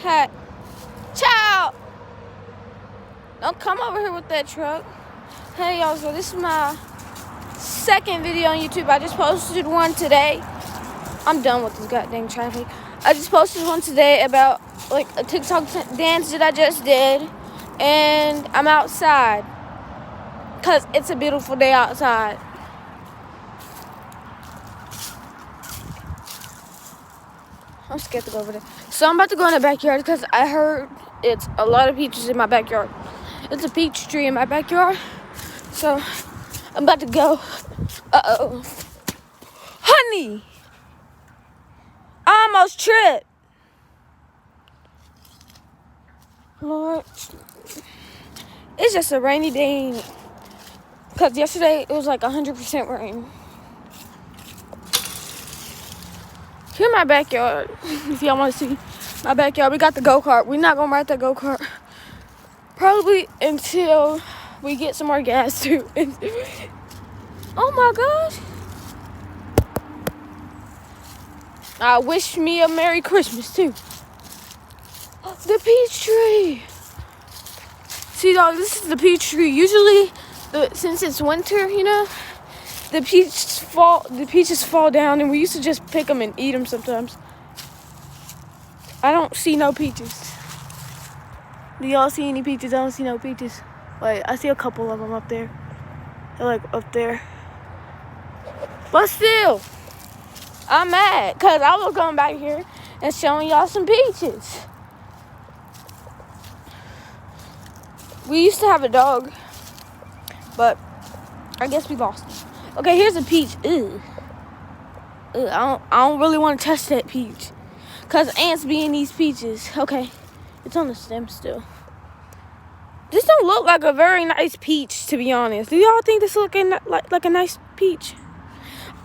Hey, ciao! Don't come over here with that truck. Hey, y'all, so this is my second video on YouTube. I just posted one today. I'm done with this goddamn traffic. I just posted one today about like a TikTok dance that I just did. And I'm outside. Because it's a beautiful day outside. I'm scared to go over there. So I'm about to go in the backyard because I heard it's a lot of peaches in my backyard. It's a peach tree in my backyard. So I'm about to go. Uh-oh. Honey! I almost tripped. Lord. It's just a rainy day. Because yesterday it was like 100% rain. Here's my backyard. If y'all want to see my backyard. We got the go-kart. We're not going to ride that go-kart. Probably until we get some more gas too. Oh my gosh. I wish me a Merry Christmas too. The peach tree. See, dog, this is the peach tree. Usually, since it's winter, you know, the peaches fall down, and we used to just pick them and eat them sometimes. I don't see no peaches. Do y'all see any peaches? I don't see no peaches. Wait, I see a couple of them up there. They're like up there. But still, I'm mad because I was coming back here and showing y'all some peaches. We used to have a dog, but I guess we lost him. Okay, here's a peach. Ew. I don't really want to touch that peach because ants be in these peaches. Okay, it's on the stem still. This don't look like a very nice peach, to be honest. Do y'all think this looking like a nice peach?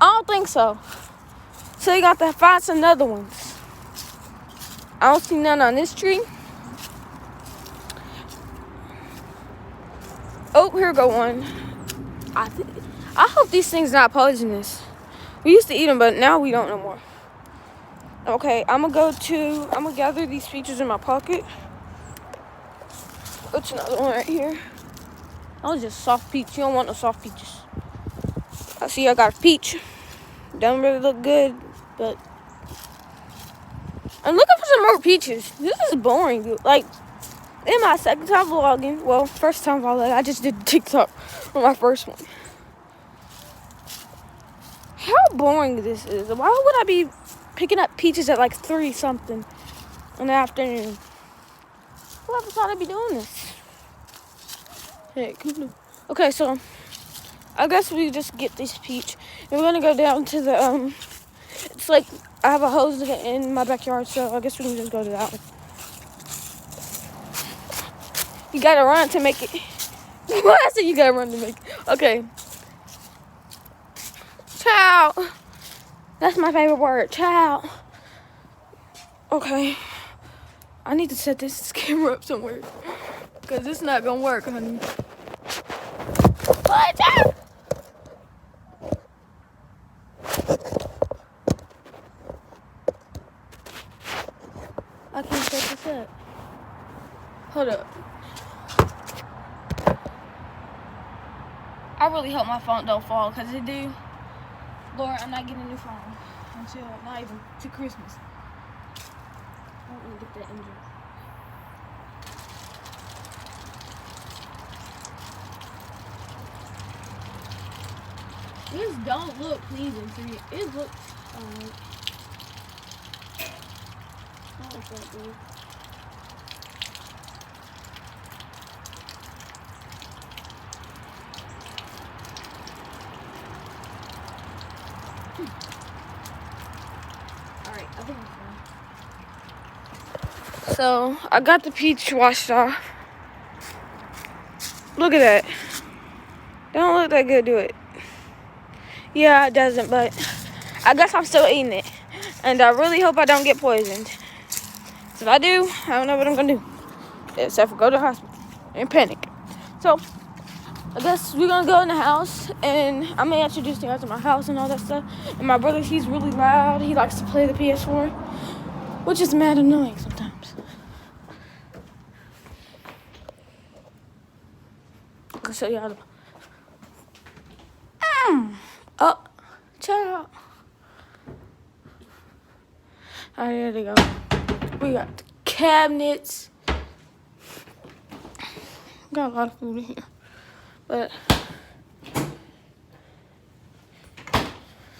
I don't think so. So you got to find some other ones. I don't see none on this tree. Oh, here go one. I hope these things not poisonous. We used to eat them, but now we don't no more. Okay, I'm gonna gather these peaches in my pocket. What's another one right here? That was just soft peach. You don't want no soft peaches. I see I got a peach. Don't really look good, but I'm looking for some more peaches. This is boring, dude. Like, in my second time vlogging, well, first time vlogging, I just did TikTok on my first one. How boring this is. Why would I be picking up peaches at like 3 something in the afternoon? Whoever thought I'd be doing this? Hey, come on. Okay, so I guess we just get this peach. And we're gonna go down to the it's like I have a hose in my backyard, so I guess we can just go to that one. You gotta run to make it. What? I said you gotta run to make it. Okay. Ciao. That's my favorite word. Ciao. Okay. I need to set this camera up somewhere. Because it's not gonna work, honey. Watch out! I can't set this up. Hold up. I really hope my phone don't fall, because it do. Lord, I'm not getting a new phone until not even to Christmas. I don't want to get that injured. This don't look pleasing to me. It looks not like that, dude. Alright, I think I'm fine. So, I got the peach washed off. Look at that. Don't look that good, do it? Yeah, it doesn't, but I guess I'm still eating it. And I really hope I don't get poisoned. So if I do, I don't know what I'm going to do. Except for go to the hospital and panic. So, I guess we're going to go in the house. And I'm going to introduce you guys to my house and all that stuff. And my brother, he's really loud. He likes to play the PS4. Which is mad annoying sometimes. show y'all the... Oh, child. Alright, there they go. We got the cabinets. Got a lot of food in here. But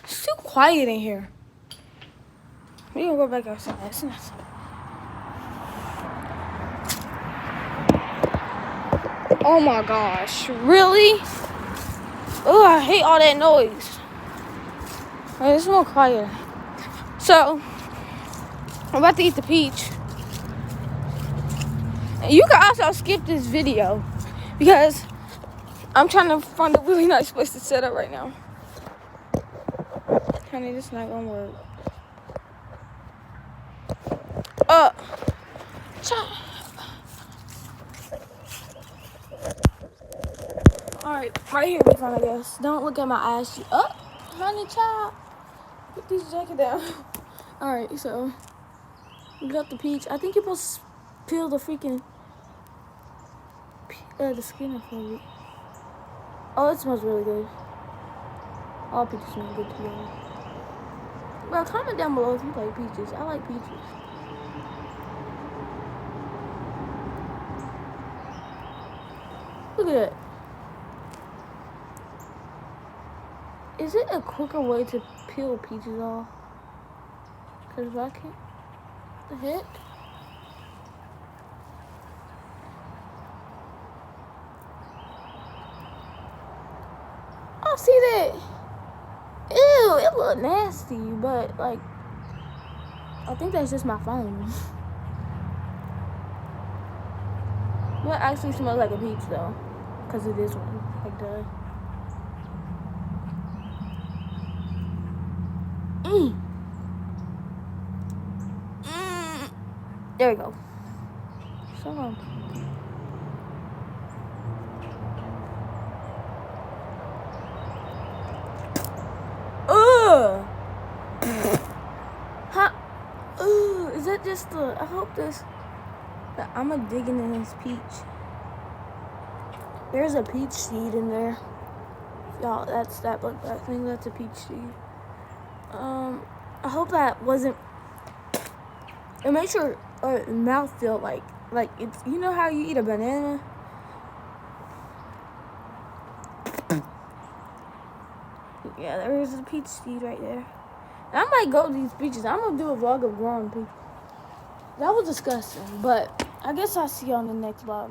it's too quiet in here. We gonna go back outside. It's nice. Oh my gosh, really? Oh, I hate all that noise. It's more quiet. So, I'm about to eat the peach. And you can also skip this video because I'm trying to find a really nice place to set up right now. Honey, this is not gonna work. Alright, right here we find, I guess. Don't look at my ass. Honey, child. Put this jacket down. Alright, so we got the peach. I think you're supposed to peel the freaking the skin off of it. Oh, it smells really good. All peaches smell good together. Well, comment down below if you like peaches. I like peaches. Look at that. Is it a quicker way to peel peaches off? Because if I can't... The heck? Oh, see that? Ew, it look nasty, but like... I think that's just my phone. It actually smells like a peach though. Because it is one. Like duh. There we go. So huh? Is that just the... I hope this... I'm a digging in this peach. There's a peach seed in there. Y'all, that's that. But I think that's a peach seed. I hope that wasn't... It makes your mouth feel like it's... You know how you eat a banana? Yeah, there is a peach seed right there. And I might go to these peaches. I'm going to do a vlog of growing peaches. That was disgusting, but I guess I'll see you on the next vlog.